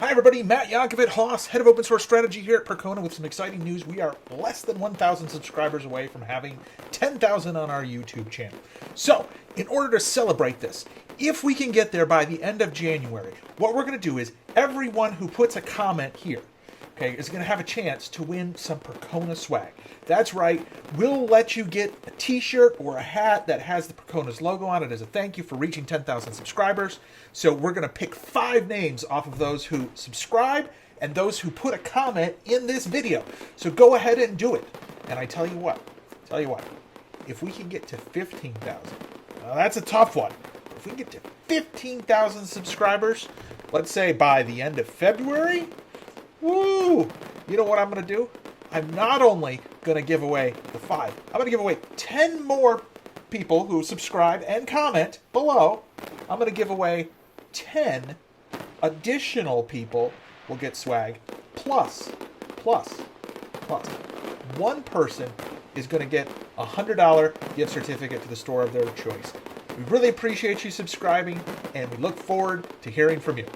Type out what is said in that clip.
Hi everybody, Matt Yankovic, Haas, Head of Open Source Strategy here at Percona with some exciting news. We are less than 1,000 subscribers away from having 10,000 on our YouTube channel. So, in order to celebrate this, if we can get there by the end of January, what we're going to do is everyone who puts a comment here, okay, is going to have a chance to win some Percona swag. That's right, we'll let you get a t-shirt or a hat that has the Percona's logo on it as a thank you for reaching 10,000 subscribers. So we're going to pick 5 names off of those who subscribe and those who put a comment in this video. So go ahead and do it. And I tell you what, if we can get to 15,000, that's a tough one. If we can get to 15,000 subscribers, let's say by the end of February, woo! You know what I'm going to do? I'm not only going to give away the 5, I'm going to give away 10 more people who subscribe and comment below. I'm going to give away 10 additional people will get swag, plus. One person is going to get a $100 gift certificate to the store of their choice. We really appreciate you subscribing, and we look forward to hearing from you.